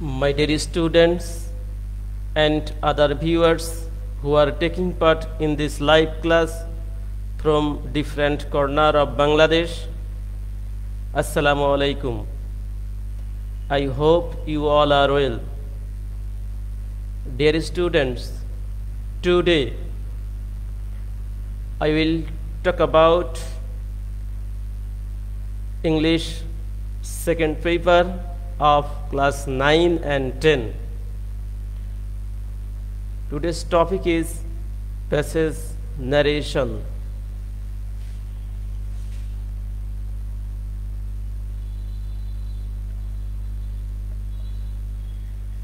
My dear students and other viewers who are taking part in this live class from different corner of Bangladesh, Assalamu alaikum. I hope you all are well. Dear students, today I will talk about English second paper of class 9 and 10. Today's topic is passage narration.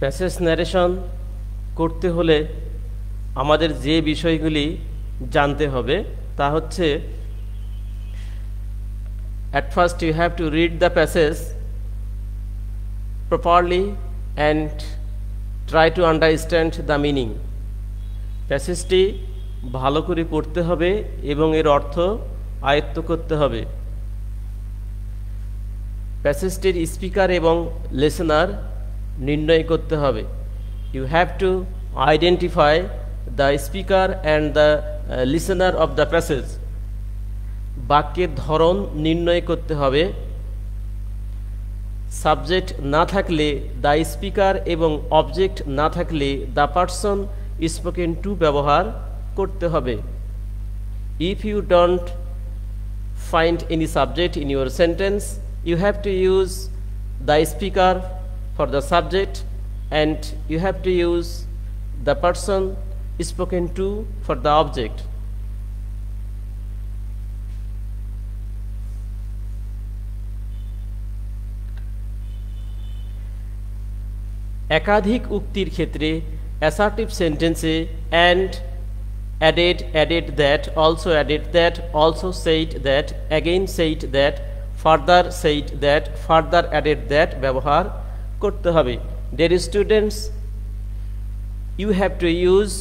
Passage narration করতে হলে আমাদের যে বিষয়গুলি জানতে হবে তা হচ্ছে at first you have to read the passage properly and try to understand the meaning. প্যাসেজটি ভালো করে পড়তে হবে এবং এর অর্থ আয়ত্ত করতে হবে। প্যাসেজটির স্পিকার এবং লিসেনার নির্ণয় করতে হবে। You have to identify the speaker and the listener of the passage. বাক্যের ধরন নির্ণয় করতে হবে। সাবজেক্ট না থাকলে দ্য স্পিকার এবং অবজেক্ট না থাকলে দ্য পারসন স্পোকেন টু ব্যবহার করতে হবে। If you don't find any subject in your sentence, you have to use the speaker for the subject and you have to use the person spoken to for the object. একাধিক উক্তির ক্ষেত্রে assertive সেন্টেন্সে and added that, also added that, also said that, again said that, further said that, further added that ব্যবহার করতে হবে। Dear students, you have to use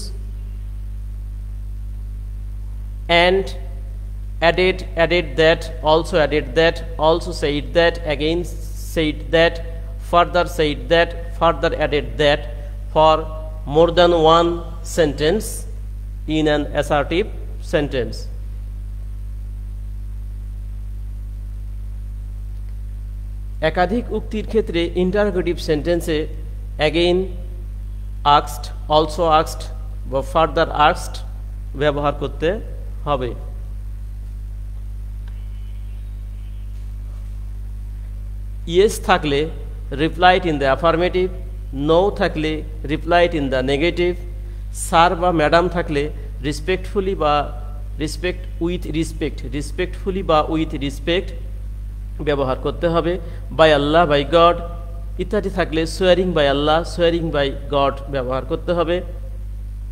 and added that, also added that, also said that, again said that, further said that, further added that for more than one sentence in an assertive sentence. একাধিক উক্তির ক্ষেত্রে interrogative সেন্টেন্সে again asked, also asked বা further asked ব্যবহার করতে হবে। yes থাকলে replied in the affirmative, no থাকলে replied in the negative, sir বা ম্যাডাম থাকলে respectfully বা respectfully বা with respect ব্যবহার করতে হবে। বাই আল্লাহ, বাই গড ইত্যাদি থাকলে swearing by Allah, swearing by God ব্যবহার করতে হবে।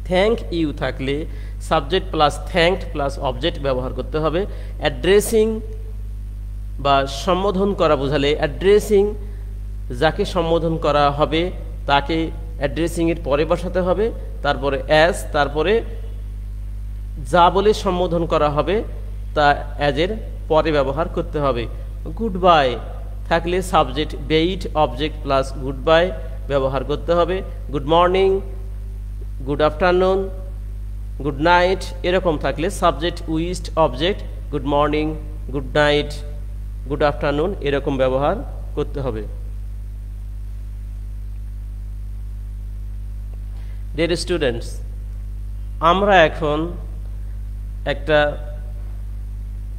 থ্যাংক ইউ থাকলে subject plus thanked plus object ব্যবহার করতে হবে। অ্যাড্রেসিং বা সম্বোধন করা বোঝালে অ্যাড্রেসিং যাকে সম্বোধন করা হবে তাকে অ্যাড্রেসিংয়ের পরে বসাতে হবে, তারপরে অ্যাজ, তারপরে যা বলে সম্বোধন করা হবে তা অ্যাজের পরে ব্যবহার করতে হবে। গুড বাই থাকলে subject bathe object plus good bye ব্যবহার করতে হবে। Good morning, good afternoon, good night এরকম থাকলে subject wished object good morning, good night, good afternoon এরকম ব্যবহার করতে হবে। ডিয়ার স্টুডেন্টস, আমরা এখন একটা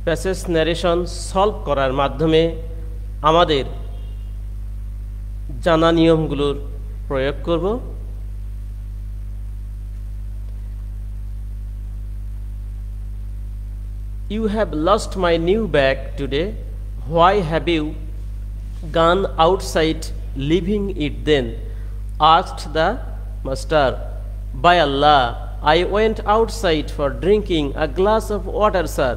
প্যাসেজ ন্যারেশন সলভ করার মাধ্যমে আমাদের জানা নিয়মগুলোর প্রয়োগ করব। You have lost my new bag today. Why have you gone outside leaving it then? Asked the master. By Allah, I went outside for drinking a glass of water, sir,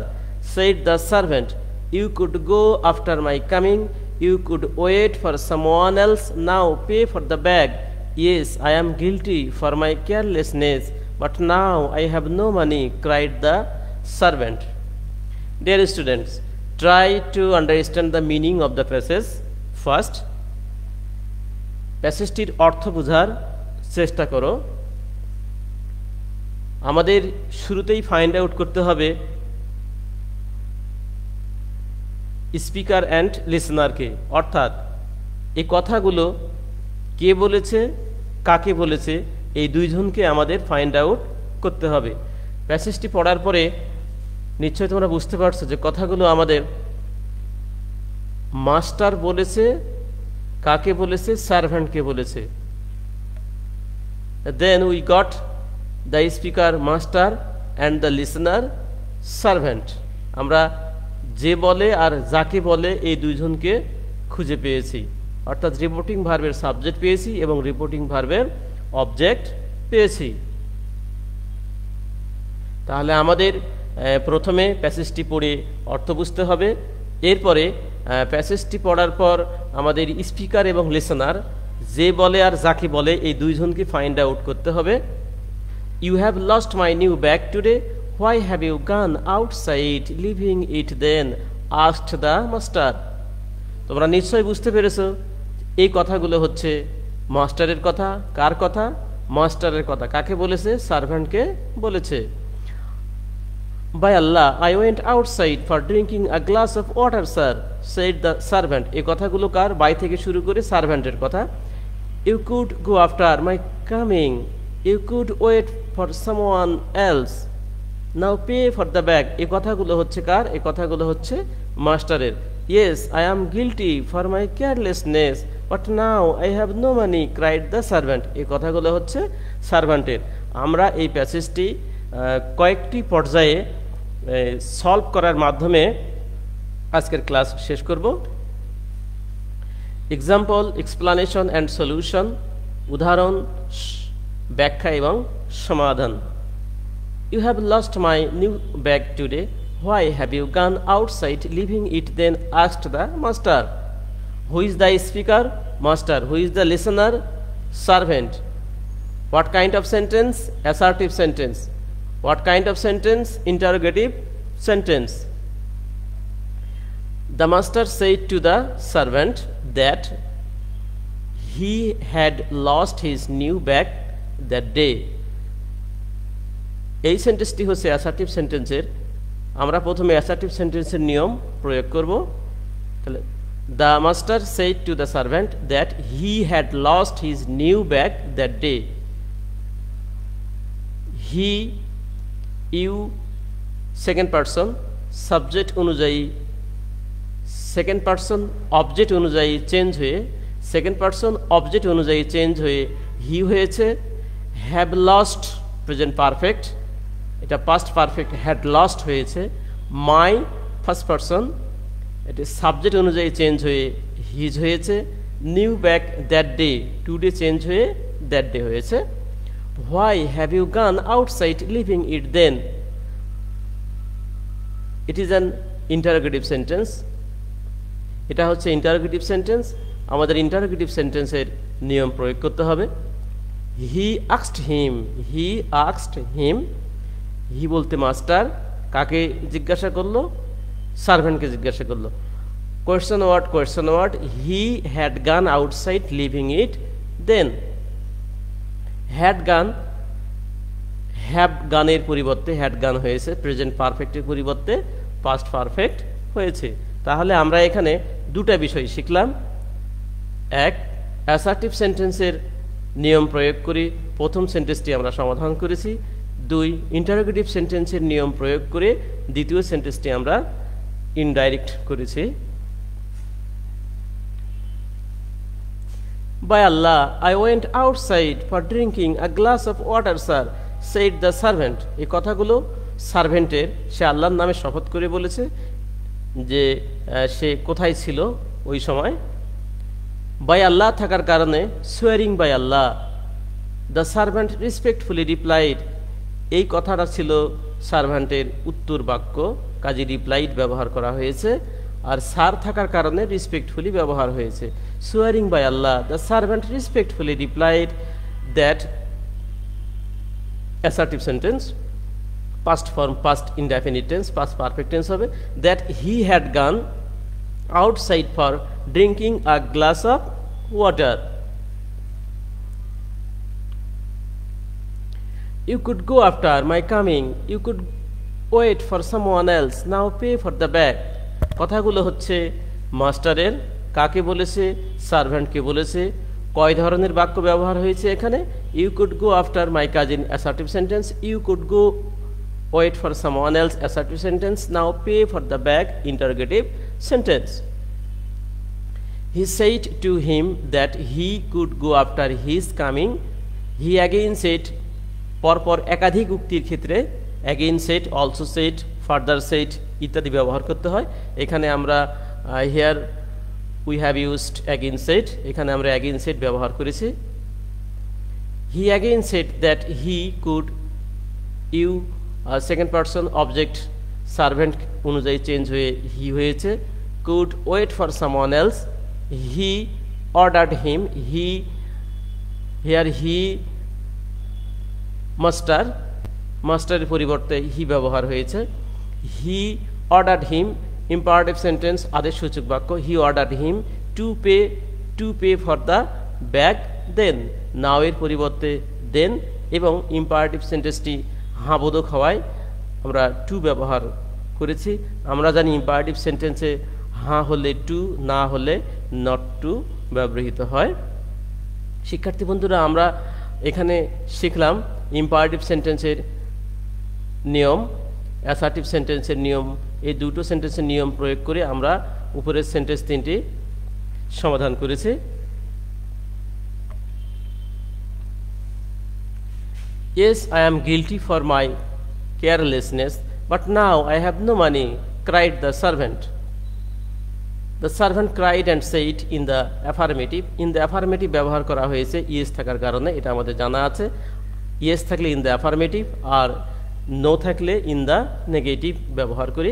said the servant. You could go after my coming. You could wait for someone else. Now pay for the bag. Yes, I am guilty for my carelessness, but now I have no money, cried the servant. Dear students, try to understand the meaning of the phrases. First, প্যাসেজটির অর্থ বোঝার চেষ্টা করো। আমাদের শুরুতেই find out করতে হবে speaker and লিসনারকে, অর্থাৎ এই কথাগুলো কে বলেছে, কাকে বলেছে, এই দুইজনকে আমাদের ফাইন্ড আউট করতে হবে। প্যাসেজটি পড়ার পরে নিশ্চয়ই তোমরা বুঝতে পারছো যে কথাগুলো আমাদের মাস্টার বলেছে, কাকে বলেছে, সার্ভেন্টকে বলেছে। Then we got the speaker master and the listener servant. আমরা যে বলে আর যাকে বলে এই দুইজনকে খুঁজে পেয়েছি, অর্থাৎ রিপোর্টিং ভার্বের সাবজেক্ট পেয়েছি এবং রিপোর্টিং ভার্বের অবজেক্ট পেয়েছি। তাহলে আমাদের প্রথমে প্যাসেজটি পড়ে অর্থ বুঝতে হবে, এরপরে প্যাসেজটি পড়ার পর আমাদের স্পিকার এবং লিসনার যে বলে আর যাকে বলে এই দুইজনকে ফাইন্ড আউট করতে হবে। You have lost my new bag today, why have you gone outside leaving it then asked the master. তোমরা নিশ্চয়ই বুঝতে পেরেছো এই কথাগুলো হচ্ছে মাস্টারের কথা। কার কথা? মাস্টারের কথা। কাকে বলেছে? সার্ভেন্টকে বলেছে। By Allah, I went outside for drinking a glass of water, sir, said the servant. এই কথাগুলো কার? বাই থেকে শুরু করে সার্ভেন্টের কথা। You could go after my coming. You could wait for someone else. Now pay for the bag. এই কথাগুলো হচ্ছে কার? এই কথাগুলো হচ্ছে মাস্টারের। Yes, I am guilty for my carelessness, but now I have no money, cried the servant. এই কথাগুলো হচ্ছে সার্ভেন্টের। আমরা এই প্যাসেজটি কয়েকটি পর্যায়ে সলভ করার মাধ্যমে আজকের ক্লাস শেষ করব। এক্সাম্পল, এক্সপ্লানেশন অ্যান্ড সলিউশন, উদাহরণ, ব্যাখ্যা এবং সমাধান। You have lost my new bag today, why have you gone outside leaving it then asked the master. Who is the speaker? Master. Who is the listener? Servant. What kind of sentence? Assertive sentence. What kind of sentence? Interrogative sentence. The master said to the servant that he had lost his new bag that day. এই সেন্টেন্সটি হচ্ছে assertive সেন্টেন্সের। আমরা প্রথমে assertive সেন্টেন্সের নিয়ম প্রয়োগ করব। তাহলে the master said to the servant that he had lost his new bag that day. He, you, second person, subject অনুযায়ী সেকেন্ড পারসন অবজেক্ট অনুযায়ী চেঞ্জ হয়ে, সেকেন্ড পারসন অবজেক্ট অনুযায়ী চেঞ্জ হয়ে হি হয়েছে। হ্যাভ লস্ট প্রেজেন্ট পারফেক্ট, এটা past perfect, had lost হয়েছে। My first person, এটি subject অনুযায়ী চেঞ্জ হয়ে হিজ হয়েছে। New bag that day, today change হয়ে দ্যাট ডে হয়েছে। Why have you gone outside leaving it then? It is an interrogative sentence. এটা হচ্ছে interrogative sentence. আমাদের ইন্টারোগেটিভ সেন্টেন্সের নিয়ম প্রয়োগ করতে হবে। He asked him, he asked him, he বলতে মাস্টার, কাকে জিজ্ঞাসা করলো? সার্ভেন্টকে জিজ্ঞাসা করলো। Question word, he had gone outside leaving it then. Had gone, have গানের পরিবর্তে হ্যাড গান হয়েছে, প্রেজেন্ট পারফেক্টের পরিবর্তে পাস্ট পারফেক্ট হয়েছে। তাহলে আমরা এখানে দুটা বিষয় শিখলাম। এক, অ্যাসার্টিভ সেন্টেন্সের নিয়ম প্রয়োগ করে প্রথম সেন্টেন্সটি আমরা সমাধান করেছি। দুই, ইন্টারোগেটিভ সেন্টেন্সের নিয়ম প্রয়োগ করে দ্বিতীয় সেন্টেন্সটি আমরা ইনডাইরেক্ট করেছি। By Allah, I went outside for drinking a glass of water, sir, said the servant. এই কথাগুলো সার্ভেন্টের, সে আল্লাহর নামে শপথ করে বলেছে যে সে কোথায় ছিল ওই সময়। বাই আল্লাহ থাকার কারণে, swearing by Allah, the servant respectfully replied. এই কথাটা ছিল সার্ভেন্টের উত্তর বাক্য, কাজে রিপ্লাইড ব্যবহার করা হয়েছে। আর সার থাকার কারণে রেসপেক্টফুলি ব্যবহার হয়েছে। Swearing by Allah, the servant respectfully replied that, assertive sentence, past form, past indefinite tense, past perfect tense হবে। That he had gone outside for drinking a glass of water. You could go after my coming. You could wait for someone else. Now pay for the bag. কথাগুলো হচ্ছে মাস্টারের, কাকে বলেছে, সার্ভেন্টকে বলেছে, কয় ধরনের বাক্য ব্যবহার হয়েছে এখানে। You could go after my cousin, assertive sentence. You could go wait for someone else, assertive sentence. Now pay for the bag, interrogative sentence. He said to him that he could go after his coming. He again said, পরপর একাধিক উক্তির ক্ষেত্রে again said, also said, further said ইত্যাদি ব্যবহার করতে হয়। এখানে আমরা here we have used again said, এখানে আমরা again said ব্যবহার করেছি। He again said that he could, you second person object servant অনুযায়ী চেঞ্জ হয়ে হি হয়েছে। Could wait for someone else, he ordered him, he here he master, মাস্টারের পরিবর্তে he ব্যবহার হয়েছে। He ordered him imperative sentence, আদেশসূচক বাক্য। He ordered him to pay for the bag then, now এর পরিবর্তে দেন, এবং ইম্পারেটিভ সেন্টেন্সটি হ্যাঁ বোধক হওয়ায় আমরা টু ব্যবহার করেছি। আমরা জানি ইম্পারেটিভ সেন্টেন্সে হ্যাঁ হলে টু, না হলে নট টু ব্যবহৃত হয়। শিক্ষার্থী বন্ধুরা, আমরা এখানে শিখলাম ইম্পারেটিভ সেন্টেন্সের নিয়ম, অ্যাসার্টিভ সেন্টেন্সের নিয়ম। এই দুটো সেন্টেন্সের নিয়ম প্রয়োগ করে আমরা উপরের সেন্টেন্স তিনটি সমাধান করেছি। Yes, I am guilty for my carelessness, but now I have no money, cried the servant. The servant cried and said in the affirmative. In the affirmative ব্যবহার করা হয়েছে yes থাকার কারণে, এটা আমাদের জানা আছে। yes থাকলে in the affirmative, R no থাকলে in the negative ব্যবহার করি।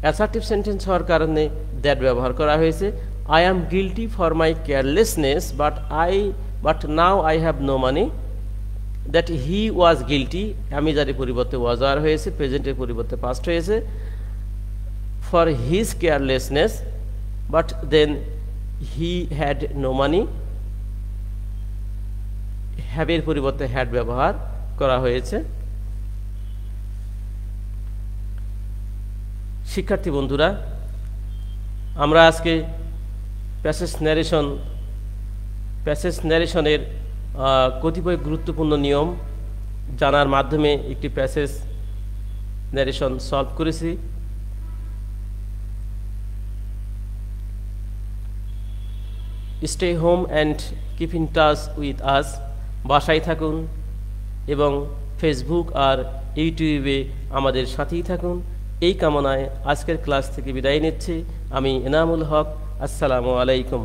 assertive sentence হওয়ার কারণে that ব্যবহার করা হয়েছে। I am guilty for my carelessness, but now I have no money. That he was guilty, আমি যার পরিবর্তে was আর হয়েছে, প্রেজেন্টের পরিবর্তে past হয়েছে, for his carelessness, but then he had no money, have এর পরিবর্তে had ব্যবহার করা হয়েছে। শিক্ষার্থী বন্ধুরা, আমরা আজকে প্যাসেজ ন্যারেশনের কতিপয় গুরুত্বপূর্ণ নিয়ম জানার মাধ্যমে একটি প্যাসেজ ন্যারেশন সলভ করেছি। Stay home and keep in touch with us, বাসায় থাকুন এবং ফেসবুক আর ইউটিউবে আমাদের সাথেই থাকুন। এই কামনায় আজকের ক্লাস থেকে বিদায় নিচ্ছি। আমি এনামুল হক। আসসালামু আলাইকুম।